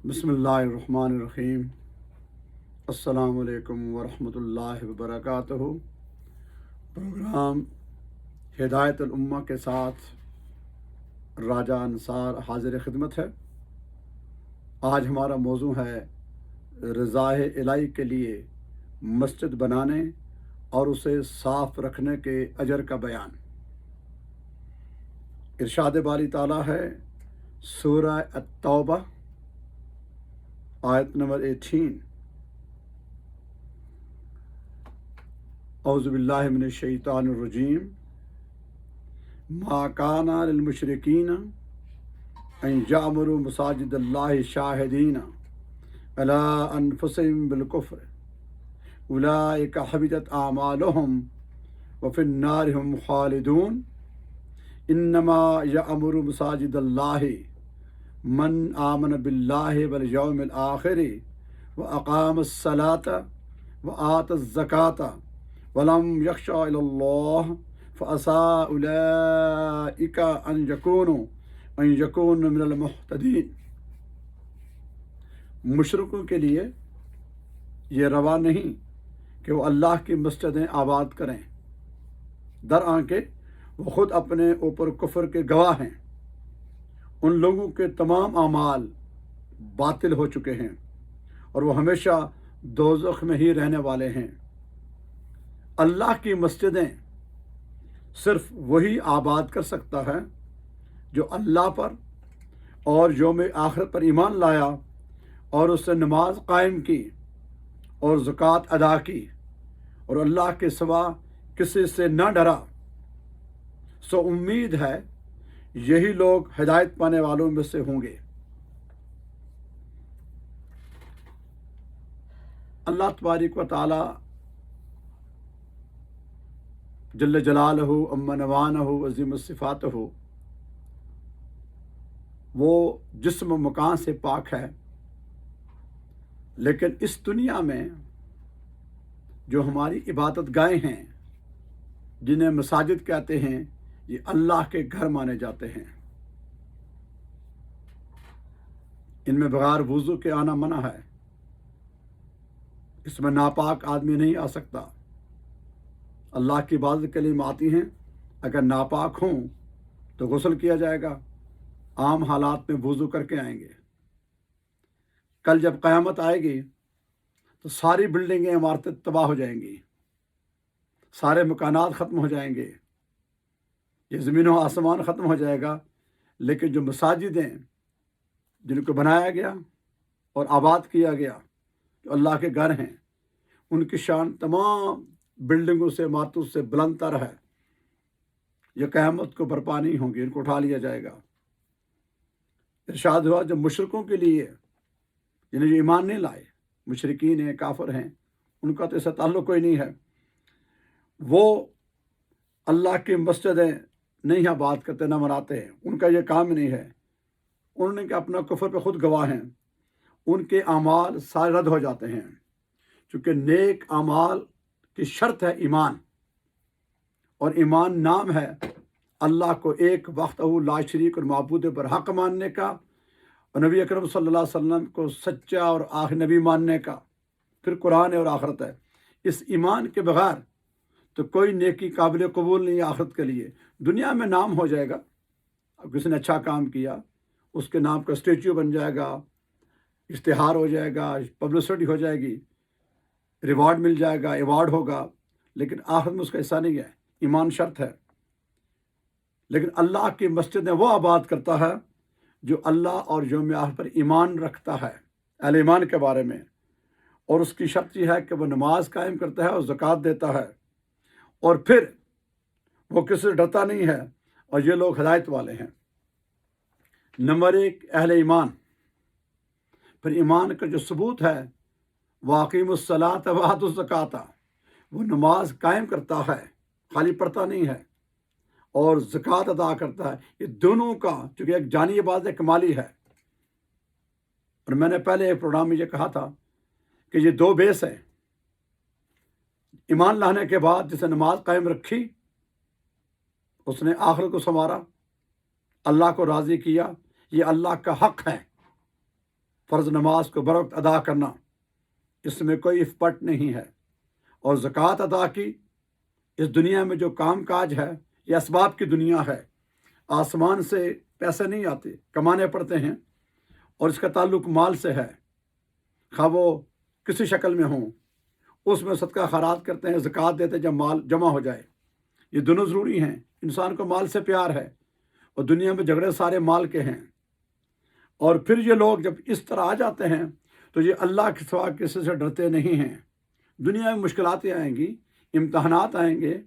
बिस्मिल्लाहिर्रहमानिर्रहीम। अस्सलाम वालेकुम वरहमतुल्लाहि वबरकातुहू। प्रोग्राम हिदायतुल उम्मा के साथ राजा अंसार हाजिर खिदमत है। आज हमारा मौजू है रज़ाए इलाही के लिए मस्जिद बनाने और उसे साफ़ रखने के अजर का बयान। इरशाद बारी ताला है सूरह अत-तौबा आयत नंबर 18। औज़ु बिल्लाहि मिनश शैतानिर रजीम। मा काना लिल मुशरिकीन अन यअमुरू मसाजिदल्लाहि शाहिदीन अला अनफुसिहिम बिल कुफ्र उलाइका हबितत आमालुहुम व फिन्नारि हुम खालिदून। इन्नमा यअमुरू मसाजिदल्लाहि मन आमन बिल्लाहि वल यौमिल आखिरि व अक़ामस सलात व आतज़ ज़कात वलम यख्शा इल्लल्लाह फ़असा उलाइका अन यकूनु मिनल मुहतदीन। मुशरिकों के लिए ये रवा नहीं कि वो अल्लाह की मस्जिदें आबाद करें, दरआंके वो ख़ुद अपने ऊपर कुफ्र के गवाह हैं। उन लोगों के तमाम आमाल बातिल हो चुके हैं और वो हमेशा दोज़ख में ही रहने वाले हैं। अल्लाह की मस्जिदें सिर्फ वही आबाद कर सकता है जो अल्लाह पर और यौम आखिरत पर ईमान लाया और उससे नमाज कायम की और ज़कात अदा की और अल्लाह के सिवा किसी से न डरा। सो उम्मीद है यही लोग हिदायत पाने वालों में से होंगे। अल्लाह तबारक व तआला जल्ल जलालहू अम्मा नवानहू अज़ीम सिफ़ातहू वो जिस्म मकान से पाक है, लेकिन इस दुनिया में जो हमारी इबादत गाहें हैं, जिन्हें मसाजिद कहते हैं, ये अल्लाह के घर माने जाते हैं। इनमें बगैर वुज़ू के आना मना है। इसमें नापाक आदमी नहीं आ सकता। अल्लाह की इबादत के लिए आती हैं, अगर नापाक हों तो गुस्ल किया जाएगा, आम हालात में वुज़ू करके आएंगे। कल जब क़यामत आएगी तो सारी बिल्डिंगें इमारतें तबाह हो जाएंगी, सारे मकानात ख़त्म हो जाएंगे, ये ज़मीन व आसमान ख़त्म हो जाएगा। लेकिन जो मसाजिदें जिनको बनाया गया और आबाद किया गया, जो अल्लाह के घर हैं, उनकी शान तमाम बिल्डिंगों से इमारतों से बुलंद तर है। ये क़यामत को बर्पा नहीं होंगी, इनको उठा लिया जाएगा। इरशाद हुआ जब मुशरिकों के लिए, जिन्हें जो ईमान नहीं लाए, मुशरिकीन हैं, काफिर हैं, उनका तो इससे ताल्लुक़ कोई नहीं है, वो अल्लाह की मस्जिदें नहीं आबाद करते, न मनाते हैं, उनका ये काम नहीं है। उन्होंने कि अपना कुफ्र पे खुद गवाह हैं, उनके आमाल सारे रद्द हो जाते हैं। चूँकि नेक आमाल की शर्त है ईमान, और ईमान नाम है अल्लाह को एक वक्तहू ला शरीक और माबूद पर हक़ मानने का, और नबी अकरम सल्लल्लाहु अलैहि वसल्लम को सच्चा और आखिरी नबी मानने का। फिर कुरान है और आखिरत है। इस ईमान के बगैर तो कोई नेकी काबिल कबूल नहीं है आखिरत के लिए। दुनिया में नाम हो जाएगा, अब किसी ने अच्छा काम किया, उसके नाम का स्टेच्यू बन जाएगा, इश्तिहार हो जाएगा, पब्लिसिटी हो जाएगी, रिवार्ड मिल जाएगा, अवार्ड होगा, लेकिन आखिर में उसका ऐसा नहीं है। ईमान शर्त है। लेकिन अल्लाह की मस्जिद में वो आबाद करता है जो अल्लाह और यौम आखिर पर ईमान रखता है, अहले ईमान के बारे में। और उसकी शर्त यह है कि वह नमाज कायम करता है और ज़कात देता है, और फिर वो किसी से डरता नहीं है, और ये लोग हिदायत वाले हैं। नंबर एक, अहले ईमान। फिर ईमान का जो सबूत है, वाक़ीमुस सलात व आतुज़ ज़कात, वो नमाज कायम करता है, खाली पढ़ता नहीं है, और ज़कात अदा करता है। ये दोनों का चूँकि एक जानी इबादत एक माली है। और मैंने पहले एक प्रोग्राम में ये कहा था कि ये दो बेस हैं। ईमान लाने के बाद जिसे नमाज कायम रखी, उसने आखिरत को संवारा, अल्लाह को राज़ी किया, ये अल्लाह का हक़ है। फ़र्ज़ नमाज को बर वक्त अदा करना, इसमें कोई इफ़पट नहीं है। और ज़कात अदा की, इस दुनिया में जो काम काज है ये असबाब की दुनिया है, आसमान से पैसे नहीं आते, कमाने पड़ते हैं, और इसका ताल्लुक़ माल से है, खा वो किसी शक्ल में हों। उसमें सदका खैरात करते हैं, ज़कात देते हैं जब माल जमा हो जाए। ये दोनों ज़रूरी हैं। इंसान को माल से प्यार है और दुनिया में झगड़े सारे माल के हैं। और फिर ये लोग जब इस तरह आ जाते हैं तो ये अल्लाह के सिवा किसी से डरते नहीं हैं। दुनिया में मुश्किलातें आएंगी, इम्तहानात आएंगे,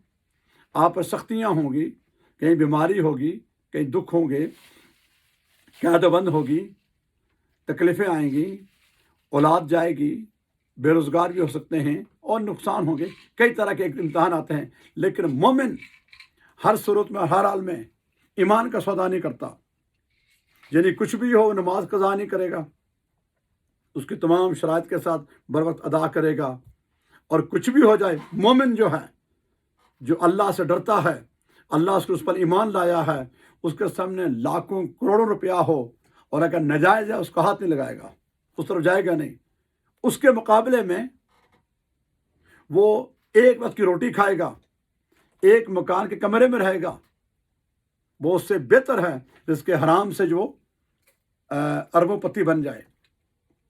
आप पर सख्तियाँ होंगी, कहीं बीमारी होगी, कहीं दुख होंगे, क़यादतबंद होगी, तकलीफ़ें आएंगी, औलाद जाएगी, बेरोज़गार भी हो सकते हैं और नुकसान होंगे, कई तरह के इम्तहान आते हैं। लेकिन मोमिन हर सूरत में, हर हाल में ईमान का सौदा नहीं करता। यानी कुछ भी हो, नमाज कज़ा नहीं करेगा, उसकी तमाम शराइत के साथ बर वक्त अदा करेगा। और कुछ भी हो जाए, मोमिन जो है, जो अल्लाह से डरता है, अल्लाह उसको उस पर ईमान लाया है, उसके सामने लाखों करोड़ों रुपया हो और अगर नाजायज़ है उसका हाथ नहीं लगाएगा, उस तरफ जाएगा नहीं। उसके मुकाबले में वो एक वक्त की रोटी खाएगा, एक मकान के कमरे में रहेगा, वो उससे बेहतर है जिसके हराम से जो अरबों-पति बन जाए।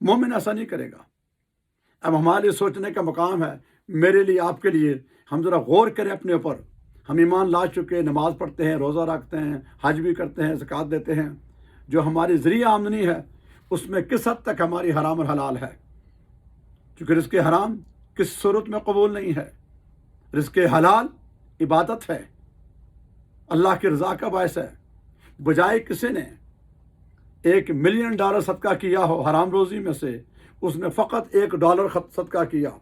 मोमिन ऐसा नहीं करेगा। अब हमारे लिए सोचने का मकाम है, मेरे लिए, आपके लिए, हम ज़रा गौर करें अपने ऊपर। हम ईमान ला चुके, नमाज़ पढ़ते हैं, रोज़ा रखते हैं, हज भी करते हैं, ज़कात देते हैं, जो हमारी ज़रिया आमदनी है उसमें किस हद तक हमारी हराम और हलाल है। क्योंकि रिज़्क़ हराम किस सूरत में कबूल नहीं है, रिज़्क़ हलाल इबादत है, अल्लाह की रज़ा का बायस है। बजाय किसी ने $1 मिलियन सदका किया हो हराम रोज़ी में से, उसने फ़कत $1 सदका किया,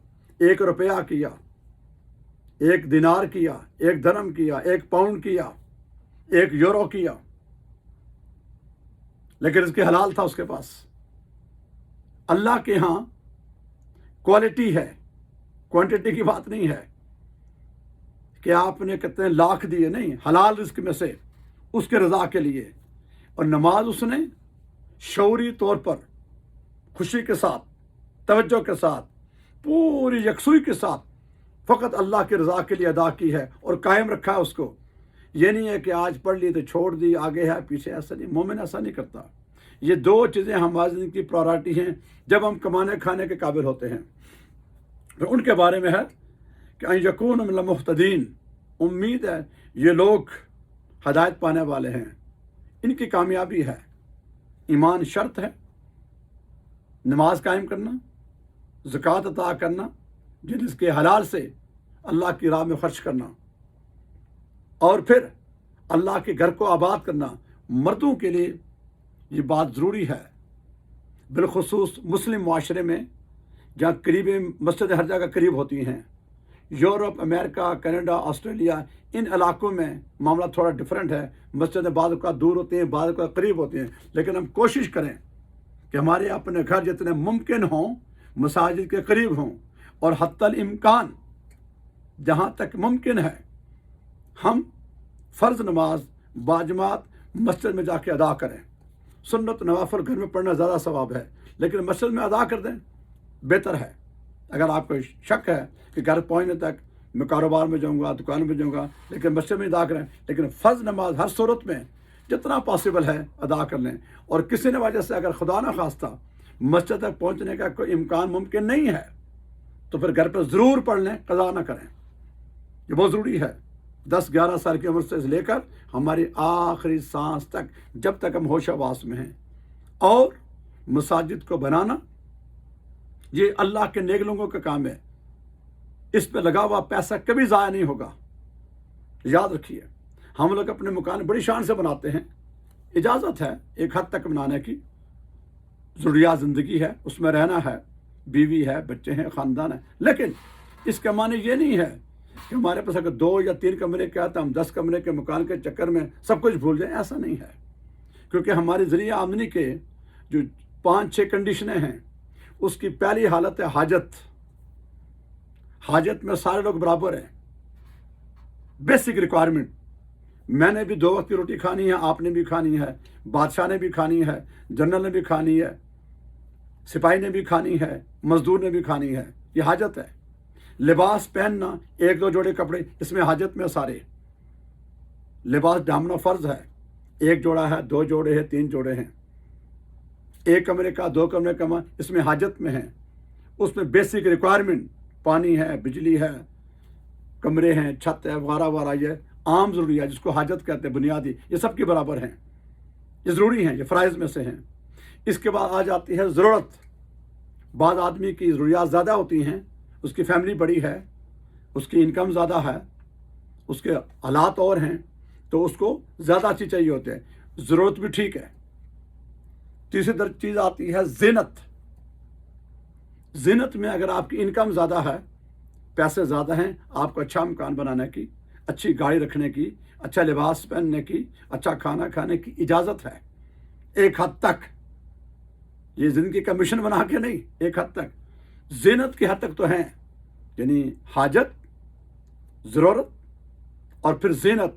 $1 किया, 1 दिनार किया, 1 दरम किया, 1 पाउंड किया, 1 यूरो किया, लेकिन इसके हलाल था उसके पास। अल्लाह के यहाँ क्वालिटी है, क्वांटिटी की बात नहीं है कि आपने कितने लाख दिए, नहीं, हलाल रिज़्क़ में से उसके रज़ा के लिए। और नमाज उसने शऊरी तौर पर खुशी के साथ, तवज्जो के साथ, पूरी यकसुई के साथ फ़कत अल्लाह की रज़ा के लिए अदा की है और कायम रखा है उसको। ये नहीं है कि आज पढ़ ली तो छोड़ दी, आगे है पीछे, ऐसा नहीं। मोमिन ऐसा नहीं करता। ये 2 चीज़ें हमारी ज़िंदगी की प्रायोरिटी हैं। जब हम कमाने खाने के काबिल होते हैं तो उनके बारे में है कि अन यकून मिनल मुहतदीन, उम्मीद है ये लोग हदायत पाने वाले हैं, इनकी कामयाबी है। ईमान शर्त है, नमाज कायम करना, ज़कात अता करना, जिसके हलाल से अल्लाह की राह में खर्च करना, और फिर अल्लाह के घर को आबाद करना। मर्दों के लिए ये बात ज़रूरी है, बिलखुसूस मुस्लिम माशरे में जहाँ करीबें मस्जिद हर जगह करीब होती हैं। यूरोप, अमेरिका, कनाडा, ऑस्ट्रेलिया, इन इलाकों में मामला थोड़ा डिफरेंट है। मस्जिदें बाद का दूर होती हैं, बाद का करीब होती हैं, लेकिन हम कोशिश करें कि हमारे अपने घर जितने मुमकिन हों मसाजिद के करीब हों, और हत्तल इम्कान जहाँ तक मुमकिन है हम फ़र्ज़ नमाज बाजमात मस्जिद में जाके अदा करें। सुन्नत नवाफिल घर में पढ़ना ज़्यादा सवाब है, लेकिन मस्जिद में अदा कर दें बेहतर है। अगर आपको शक है कि घर पहुँचने तक मैं कारोबार में जाऊँगा, दुकान में जाऊँगा, लेकिन मस्जिद में अदा करें। लेकिन फ़र्ज़ नमाज हर सूरत में जितना पॉसिबल है अदा कर लें। और किसी ने वजह से अगर खुदा न खास्ता मस्जिद तक पहुँचने का कोई इम्कान मुमकिन नहीं है तो फिर घर पर ज़रूर पढ़ लें, क़ज़ा ना करें। ये बहुत ज़रूरी है। 10-11 साल की उम्र से लेकर हमारी आखिरी सांस तक, जब तक हम होश आवास में हैं। और मसाजिद को बनाना ये अल्लाह के नेक लोगों का काम है। इस पे लगा हुआ पैसा कभी ज़ाया नहीं होगा। याद रखिए, हम लोग अपने मकान बड़ी शान से बनाते हैं, इजाज़त है एक हद तक बनाने की, ज़रूरियात ज़िंदगी है, उसमें रहना है, बीवी है, बच्चे हैं, ख़ानदान है। लेकिन इसका माने ये नहीं है कि हमारे पास अगर 2 या 3 कमरे के आते हम 10 कमरे के मकान के चक्कर में सब कुछ भूल जाएं, ऐसा नहीं है। क्योंकि हमारी ज़रिया आमदनी के जो 5-6 कंडीशनें हैं, उसकी पहली हालत है हाजत। हाजत में सारे लोग बराबर हैं, बेसिक रिक्वायरमेंट। मैंने भी 2 वक्त की रोटी खानी है, आपने भी खानी है, बादशाह ने भी खानी है, जनरल ने भी खानी है, सिपाही ने भी खानी है, मजदूर ने भी खानी है, ये हाजत है। लिबास पहनना, एक दो जोड़े कपड़े, इसमें हाजत में सारे। लिबास डालना फ़र्ज है, एक जोड़ा है, दो जोड़े हैं, तीन जोड़े हैं, एक कमरे का, दो कमरे का, इसमें हाजत में है। उसमें बेसिक रिक्वायरमेंट, पानी है, बिजली है, कमरे हैं, छत है, वगैरह वगैरह, ये आम ज़रूरी है जिसको हाजत कहते हैं, बुनियादी, ये सब के बराबर हैं, ये ज़रूरी हैं, ये फ़राइज़ में से हैं। इसके बाद आ जाती है ज़रूरत। बाद आदमी की ज़रूरियात ज़्यादा होती हैं, उसकी फैमिली बड़ी है, उसकी इनकम ज़्यादा है, उसके हालात और हैं, तो उसको ज़्यादा चीज़ चाहिए होते हैं, ज़रूरत भी ठीक है। तीसरी चीज़ आती है ज़ीनत। ज़ीनत में अगर आपकी इनकम ज़्यादा है, पैसे ज़्यादा हैं, आपको अच्छा मकान बनाने की, अच्छी गाड़ी रखने की, अच्छा लिबास पहनने की, अच्छा खाना खाने की इजाज़त है, एक हद तक। ये ज़िंदगी का मिशन बना के नहीं, एक हद तक, ज़ीनत की हद तक तो हैं, यानी हाजत, ज़रूरत और फिर ज़ीनत।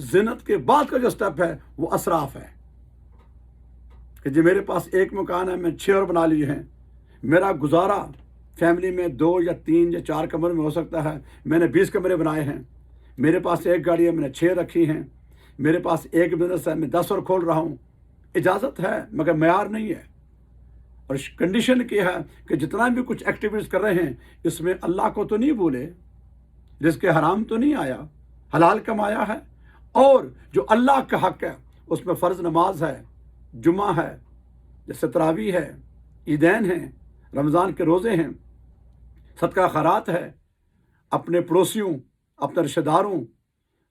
ज़ीनत के बाद का जो स्टेप है वो असराफ है कि जी मेरे पास एक मकान है, मैं 6 और बना लिए हैं, मेरा गुजारा फैमिली में 2 या 3 या 4 कमरे में हो सकता है, मैंने 20 कमरे बनाए हैं, मेरे पास एक गाड़ी है, मैंने 6 रखी हैं, मेरे पास एक बिजनेस है, मैं 10 और खोल रहा हूँ। इजाज़त है मगर मयार नहीं है। और कंडीशन क्या है कि जितना भी कुछ एक्टिविटीज़ कर रहे हैं, इसमें अल्लाह को तो नहीं भूले, रिज़्क़ हराम तो नहीं आया, हलाल कमाया है, और जो अल्लाह का हक़ है उसमें फ़र्ज़ नमाज है, जुमा है, जैसे तरावी है, ईदैन है, रमज़ान के रोज़े हैं, सदका खैरात है, अपने पड़ोसियों, अपने रिश्तेदारों,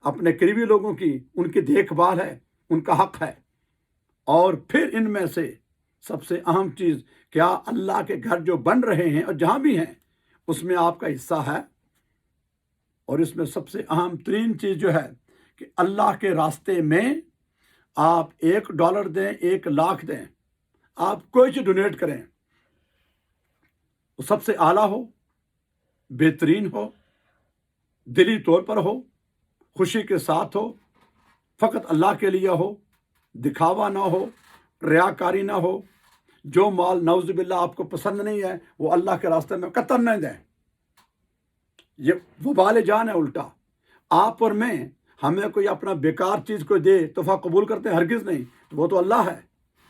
अपने करीबी लोगों की उनकी देखभाल है, उनका हक़ है। और फिर इनमें से सबसे अहम चीज़, क्या अल्लाह के घर जो बन रहे हैं और जहाँ भी हैं उसमें आपका हिस्सा है। और इसमें सबसे अहम तरीन चीज़ जो है कि अल्लाह के रास्ते में आप $1 दें, 1 लाख दें, आप कोई चीज़ डोनेट करें, वो सबसे आला हो, बेहतरीन हो, दिली तौर पर हो, खुशी के साथ हो, फ़कत अल्लाह के लिए हो, दिखावा ना हो, रियाकारी ना हो। जो माल नौज़ुबिल्लाह आपको पसंद नहीं है वो अल्लाह के रास्ते में कतन नहीं दें, ये वबाल जान है। उल्टा आप और मैं, हमें कोई अपना बेकार चीज़ को दे तोहफा कबूल करते हैं, हरगिज़ नहीं। तो वो तो अल्लाह है,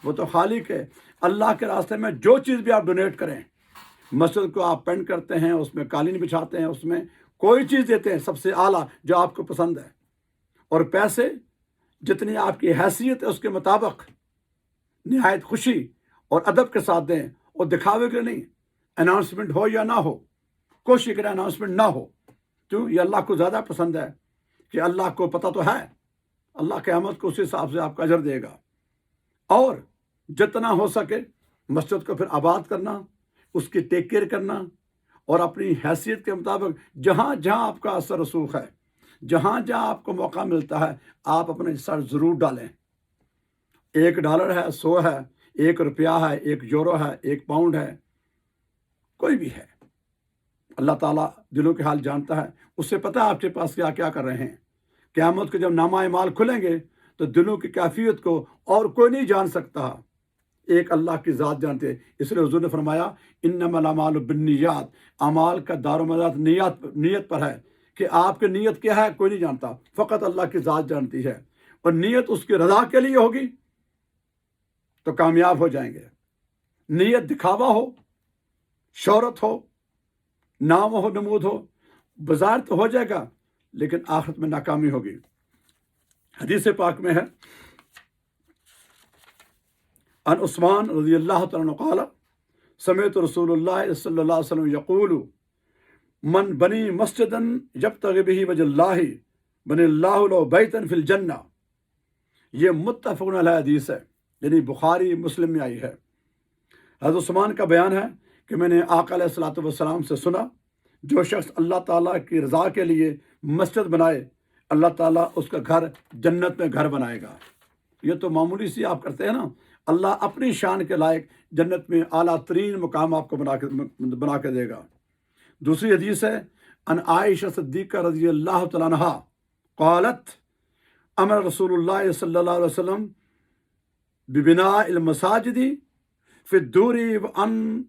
वो तो खालिक है। अल्लाह के रास्ते में जो चीज़ भी आप डोनेट करें, मस्जिद को आप पेंट करते हैं, उसमें कालीन बिछाते हैं, उसमें कोई चीज़ देते हैं, सबसे आला जो आपको पसंद है। और पैसे जितनी आपकी हैसियत है उसके मुताबिक निहायत खुशी और अदब के साथ दें, और दिखावे के नहीं। अनाउंसमेंट हो या ना हो, कोशिश करें अनाउंसमेंट ना हो। क्यों? ये अल्लाह को ज़्यादा पसंद है कि अल्लाह को पता तो है, अल्लाह क़यामत को उस हिसाब से आपका अजर देगा। और जितना हो सके मस्जिद को फिर आबाद करना, उसकी टेक केयर करना, और अपनी हैसियत के मुताबिक जहाँ जहाँ आपका असर रसूख है, जहाँ जहाँ आपको मौका मिलता है, आप अपना हिस्सा ज़रूर डालें। $1 है, 100 है, ₹1 है, €1 है, 1 पाउंड है, कोई भी है, अल्लाह ताला दिलों के हाल जानता है, उससे पता है आपके पास क्या क्या कर रहे हैं। क़यामत के जब नामा माल खुलेंगे तो दिलों की कैफियत को और कोई नहीं जान सकता, एक अल्लाह की ज़ात जानते हैं। इसलिए हुज़ूर ने फरमाया, इन्नमल अमालु बिन्नियात, अमाल का दारोमदार नीयत पर है कि आपकी नीयत क्या है कोई नहीं जानता, फ़कत अल्लाह की ज़ात जानती है। और नीयत उसकी रज़ा के लिए होगी तो कामयाब हो जाएंगे। नीयत दिखावा हो, शोहरत हो, नाम हो, नमूद हो, बाजार तो हो जाएगा लेकिन आखिरत में नाकामी होगी। हदीस पाक में है, अन उस्मान रज़ियल्लाहु तआला अन्हु क़ाल समिअतु रसूलुल्लाह सल्लल्लाहु अलैहि वसल्लम यक़ूलु मन बनी मस्जिदन यब्तग़ी बिही वजहल्लाहि बनिल्लाहु लहु बैतन फिल जन्नह। ये मुत्तफ़क़ुन अलैहि हदीस है, यानी बुखारी मुस्लिम में आई है। हज़रत उस्मान का बयान है कि मैंने आका अलैहिस्सलातु वस्सलाम से सुना, जो शख्स अल्लाह ताला की रज़ा के लिए मस्जिद बनाए, अल्लाह ताला उसका घर जन्नत में घर बनाएगा। ये तो मामूली सी आप करते हैं ना, अल्लाह अपनी शान के लायक जन्नत में आला तरीन मुकाम आपको बना के देगा। दूसरी हदीस है, अन आयशा सिद्दीक़ा रज़ियल्लाहु तआला अन्हा क़ालत अमर रसूलुल्लाह सल्लल्लाहु अलैहि वसल्लम बिबिनाइल मसाजिदी فی الدوری وان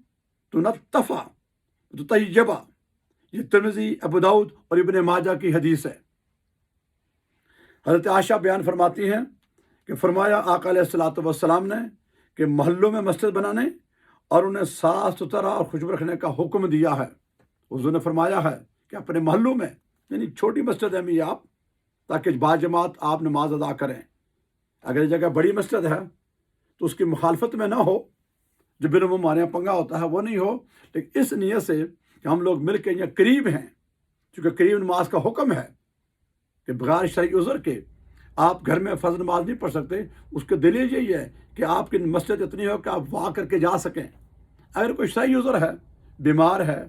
تنطفا تطیبا، یہ ترمذی، ابو داؤد اور ابن ماجہ کی حدیث ہے۔ حضرت عائشہ بیان فرماتی ہیں کہ فرمایا آقا علیہ الصلوۃ والسلام نے کہ محلوں میں مسجد بنانے اور انہیں صاف ستھرا اور خوشبو رکھنے کا حکم دیا ہے۔ حضور نے فرمایا ہے کہ اپنے محلوں میں، یعنی چھوٹی مسجد ہے بھی آپ، تاکہ باجماعت آپ نماز ادا کریں۔ اگر یہ جگہ بڑی مسجد ہے تو اس کی مخالفت میں نہ ہو، جو بالعموم ہمارے یہاں پنگا ہوتا ہے وہ نہیں ہو، لیکن اس نیت سے کہ ہم لوگ مل کے یہاں قریب ہیں، چونکہ قریب نماز کا حکم ہے کہ بغیر شرعی عذر کے آپ گھر میں فرض نماز نہیں پڑھ سکتے۔ اس کے دلیل یہی ہے کہ آپ کی مسجد اتنی ہو کہ آپ واک کر کے جا سکیں۔ اگر کوئی شرعی عذر ہے، بیمار ہے،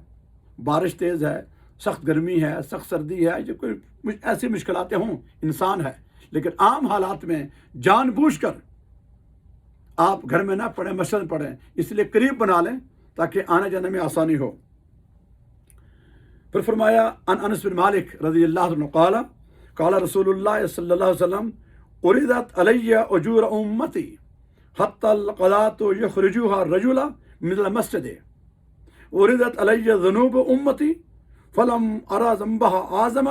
بارش تیز ہے، سخت گرمی ہے، سخت سردی ہے، جو کوئی ایسی مشکلاتیں ہوں، انسان ہے، لیکن عام حالات میں جان بوجھ کر آپ گھر میں نہ پڑھیں، مسجد پڑھیں، اس لیے قریب بنا لیں تاکہ آنے جانے میں آسانی ہو۔ پھر فرمایا ان انس بن مالک رضی اللہ عنہ قال قال رسول اللہ صلی اللہ علیہ وسلم اردت علی اجور امتی حتی القضاۃ یخرجوها الرجل من المسجد اردت علی ذنوب امتی فلم ارى ذنبها اعظم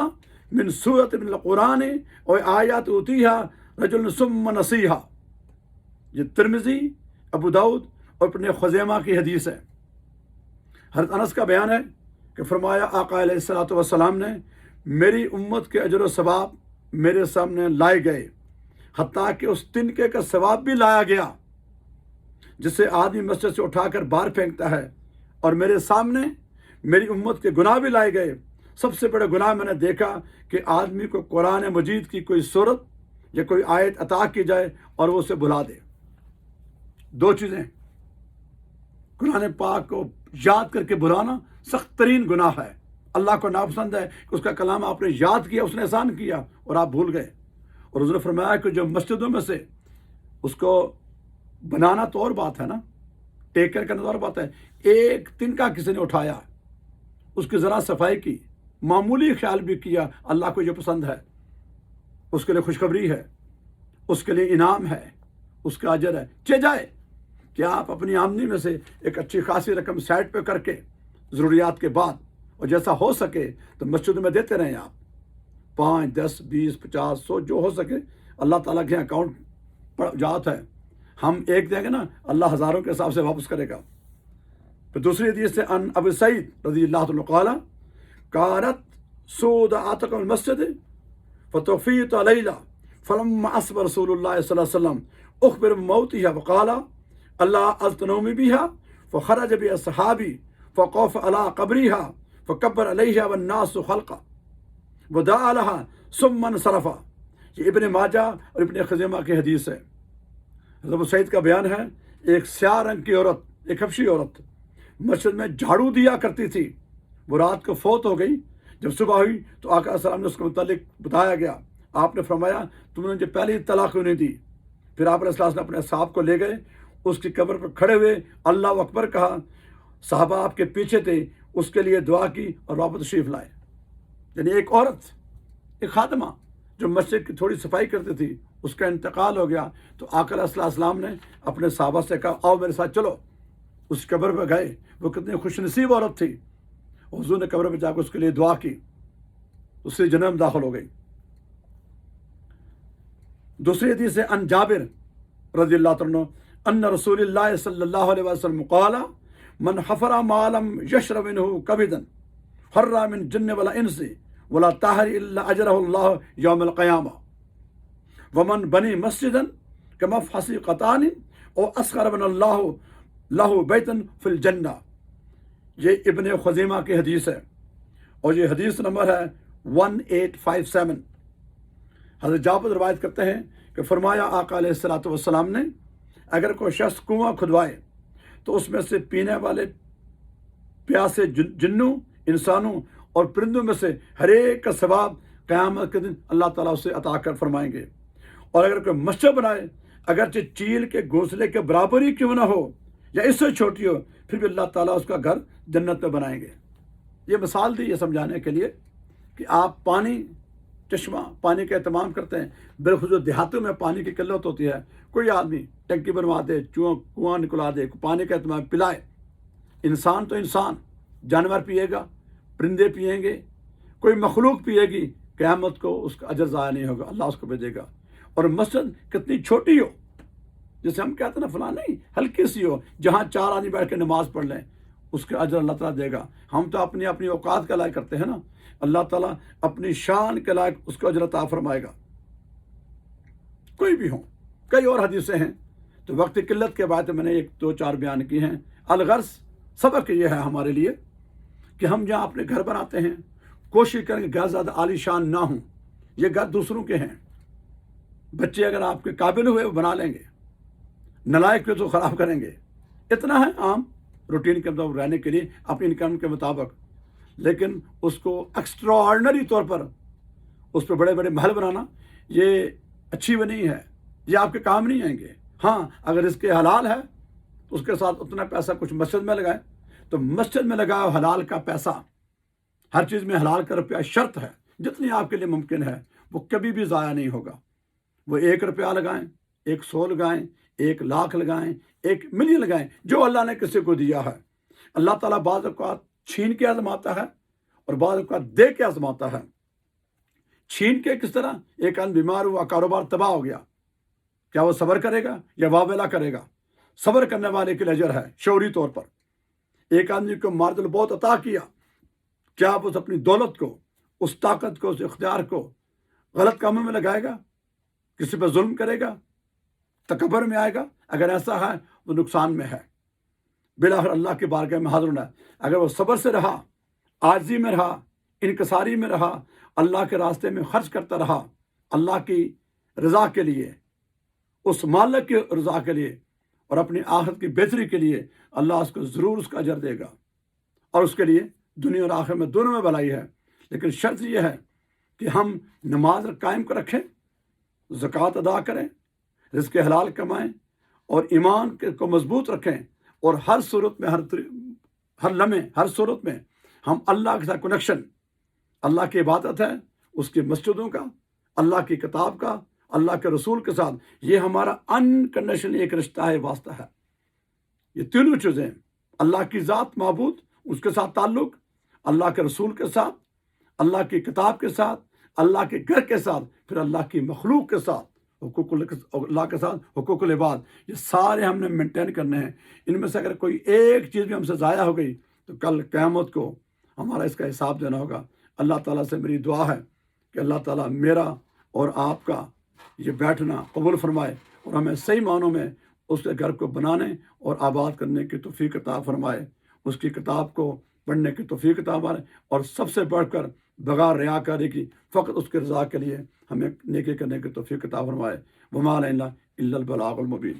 من سورۃ من القرآن و آیات اوتیها رجل ثم نسیها۔ یہ ترمذی، ابو داؤد اور ابن خزیمہ کی حدیث ہے۔ حضرت انس کا بیان ہے کہ فرمایا آقا علیہ الصلوۃ والسلام نے میری امت کے اجر و ثواب میرے سامنے لائے گئے، حتیٰ کہ اس تنکے کا ثواب بھی لایا گیا جسے آدمی مسجد سے اٹھا کر باہر پھینکتا ہے، اور میرے سامنے میری امت کے گناہ بھی لائے گئے۔ سب سے بڑے گناہ میں نے دیکھا کہ آدمی کو قرآن مجید کی کوئی صورت یا کوئی آیت عطا کی جائے اور وہ اسے بھلا دے۔ دو چیزیں، قرآن پاک کو یاد کر کے بھلانا سخت ترین گناہ ہے۔ اللہ کو ناپسند ہے کہ اس کا کلام آپ نے یاد کیا، اس نے احسان کیا اور آپ بھول گئے۔ اور حضور نے فرمایا کہ جو مسجدوں میں سے اس کو بنانا تو اور بات ہے نا، ٹیک کیئر کرنا تو اور بات ہے، ایک تنکا کسی نے اٹھایا، اس کی ذرا صفائی کی، معمولی خیال بھی کیا، اللہ کو جو پسند ہے، اس کے لیے خوشخبری ہے، اس کے لیے انعام ہے، اس کا اجر ہے۔ چہ جائے کہ آپ اپنی آمدنی میں سے ایک اچھی خاصی رقم سائڈ پہ کر کے ضروریات کے بعد، اور جیسا ہو سکے تو مسجدوں میں دیتے رہیں آپ، 5 10 20 50 100 جو ہو سکے۔ اللہ تعالیٰ کے اکاؤنٹ پر جات ہے، ہم ایک دیں گے نا، اللہ ہزاروں کے حساب سے واپس کرے گا۔ پھر دوسری حدیث سے ان ابو سعید رضی اللہ عنہ قال کانت سود عاتق المسجد فتوفیت لیلہ فلما اصبح رسول اللہ صلی اللہ علیہ وسلم اخبر بموتها وقال اللہ ازتنومی بها فخرج باصحابی فقف على قبرها فکبر علیہ والناس خلقہ ودعا لها ثم انصرف۔ یہ ابن ماجہ اور ابن خزیمہ کی حدیث ہے۔ حضرت ابو سعید کا بیان ہے، ایک سیاہ رنگ کی عورت، ایک حبشی عورت مسجد میں جھاڑو دیا کرتی تھی، وہ رات کو فوت ہو گئی۔ جب صبح ہوئی تو آقا علیہ السلام نے اس کے متعلق بتایا گیا، آپ نے فرمایا تم نے جو پہلی طلاق انہیں دی۔ پھر آپ علیہ السلام نے اپنے صاحب کو لے گئے، اس کی قبر پر کھڑے ہوئے اللہ اکبر کہا، صحابہ آپ کے پیچھے تھے، اس کے لیے دعا کی اور واپس تشریف لائے۔ یعنی ایک عورت، ایک خادمہ جو مسجد کی تھوڑی صفائی کرتی تھی، اس کا انتقال ہو گیا تو آقا علیہ السلام نے اپنے صحابہ سے کہا آؤ میرے ساتھ چلو۔ اس قبر پہ گئے، وہ کتنی خوش نصیب عورت تھی، حضور نے قبر پہ جا کے اس کے لیے دعا کی، اس سے جنم داخل ہو گئی۔ دوسری حدیث ہے ان جابر رضی اللہ عنہ ان رسول اللہ صلی اللہ علیہ وسلم قال من حفر ما لم یشرب منہ کبدا حر من جن ولا انس ولا طاہر الا اجرہ اللہ یوم القیامہ ومن بنی مسجدا کمفحص قطان او اسخر من اللہ لہ بیتا فی الجنہ۔ یہ ابن خزیمہ کی حدیث ہے اور یہ حدیث نمبر ہے 1857۔ حضرت جابر روایت کرتے ہیں کہ فرمایا آقا علیہ الصلوۃ والسلام نے اگر کوئی شخص کنواں کھدوائے تو اس میں سے پینے والے پیاسے جنوں، انسانوں اور پرندوں میں سے ہر ایک کا ثواب قیامت کے دن اللہ تعالیٰ اسے عطا کر فرمائیں گے۔ اور اگر کوئی مسجد بنائے اگرچہ چیل کے گھونسلے کے برابر ہی کیوں نہ ہو یا اس سے چھوٹی ہو، پھر بھی اللہ تعالیٰ اس کا گھر جنت میں بنائیں گے۔ یہ مثال دی یہ سمجھانے کے لیے کہ آپ پانی چشمہ پانی کا اہتمام کرتے ہیں. بالخصوص دیہاتوں میں پانی کی قلت ہوتی ہے. کوئی آدمی ٹنکی بنوا دے, کنواں نکلا دے, پانی کا اہتمام پلائے. انسان تو انسان, جانور پیے گا, پرندے پئیں گے, کوئی مخلوق پیے گی, قیامت کو اس کا اجر ضائع نہیں ہوگا, اللہ اس کو بھیجے گا. اور مسجد کتنی چھوٹی ہو, جیسے ہم کہتے ہیں نا فلاں نہیں, ہلکی سی ہو, جہاں 4 آدمی بیٹھ کے نماز پڑھ لیں, اس کا اجر اللہ تعالیٰ دے گا. ہم تو اپنی اوقات کا لائق کرتے ہیں نا, اللہ تعالیٰ اپنی شان کے لائق اس کو اجر عطا فرمائے گا, کوئی بھی ہو. کئی اور حدیثیں ہیں, تو وقت کی قلت کے بعد میں نے 1-2-4 بیان کی ہیں. الغرض سبق یہ ہے ہمارے لیے کہ ہم جہاں اپنے گھر بناتے ہیں کوشش کریں کہ گھر زیادہ عالی شان نہ ہوں. یہ گھر دوسروں کے ہیں. بچے اگر آپ کے قابل ہوئے وہ بنا لیں گے, نالائق ہوئے تو خراب کریں گے. اتنا ہے عام روٹین کے مطابق رہنے کے لیے اپنی انکم کے مطابق. لیکن اس کو ایکسٹرا آرڈنری طور پر اس پہ بڑے بڑے محل بنانا یہ اچھی وہ نہیں ہے, یہ آپ کے کام نہیں آئیں گے. ہاں اگر اس کے حلال ہے تو اس کے ساتھ اتنا پیسہ کچھ مسجد میں لگائیں, تو مسجد میں لگاؤ حلال کا پیسہ. ہر چیز میں حلال کا روپیہ شرط ہے, جتنی آپ کے لیے ممکن ہے وہ کبھی بھی ضائع نہیں ہوگا. وہ 1 روپیہ لگائیں, 100 لگائیں, 1 لاکھ لگائیں, 1 ملین لگائیں, جو اللہ نے کسی کو دیا ہے. اللہ تعالیٰ بعض اوقات چھین کے آزماتا ہے اور بعض اوقات دے کے آزماتا ہے. چھین کے کس طرح؟ ایک آدمی بیمار ہوا, کاروبار تباہ ہو گیا, کیا وہ صبر کرے گا یا واویلا کرے گا؟ صبر کرنے والے کے لیے اجر ہے شعوری طور پر. ایک آدمی کو مارد البوت عطا کیا, کیا آپ اس اپنی دولت کو, اس طاقت کو, اس اختیار کو غلط کاموں میں لگائے گا, کسی پہ ظلم کرے گا, تکبر میں آئے گا؟ اگر ایسا ہے وہ نقصان میں ہے. بالآخر اللہ کی بارگاہ میں حاضر ہونا ہے. اگر وہ صبر سے رہا, عاجزی میں رہا, انکساری میں رہا, اللہ کے راستے میں خرچ کرتا رہا, اللہ کی رضا کے لیے, اس مالک کی رضا کے لیے اور اپنی آخرت کی بہتری کے لیے, اللہ اس کو ضرور اس کا اجر دے گا. اور اس کے لیے دنیا اور آخرت میں دونوں میں بھلائی ہے. لیکن شرط یہ ہے کہ ہم نماز قائم کر رکھیں, زکوٰۃ ادا کریں, رزق حلال کمائیں اور ایمان کو مضبوط رکھیں. اور ہر صورت میں, ہر لمحے, ہر صورت میں ہم اللہ کے ساتھ کنیکشن, اللہ کی عبادت ہے, اس کی مسجدوں کا, اللہ کی کتاب کا, اللہ کے رسول کے ساتھ, یہ ہمارا انکنڈیشنل ایک رشتہ ہے, واسطہ ہے. یہ تینوں چیزیں, اللہ کی ذات معبود, اس کے ساتھ تعلق, اللہ کے رسول کے ساتھ, اللہ کی کتاب کے ساتھ, اللہ کے گھر کے ساتھ, پھر اللہ کی مخلوق کے ساتھ, حقوق اللہ کے ساتھ حقوق العباد, یہ سارے ہم نے مینٹین کرنے ہیں. ان میں سے اگر کوئی ایک چیز بھی ہم سے ضائع ہو گئی تو کل قیامت کو ہمارا اس کا حساب دینا ہوگا. اللہ تعالیٰ سے میری دعا ہے کہ اللہ تعالیٰ میرا اور آپ کا یہ بیٹھنا قبول فرمائے اور ہمیں صحیح معنوں میں اس کے گھر کو بنانے اور آباد کرنے کی توفیق عطا فرمائے. اس کی کتاب کو پڑھنے کی توفیق عطا فرمائے, اور سب سے بڑھ کر بغیر ریاکاری کی فقط اس کے رضا کے لیے ہمیں نیکی کرنے کی توفیق عطا فرمائے. وما علینا الا البلاغ المبین.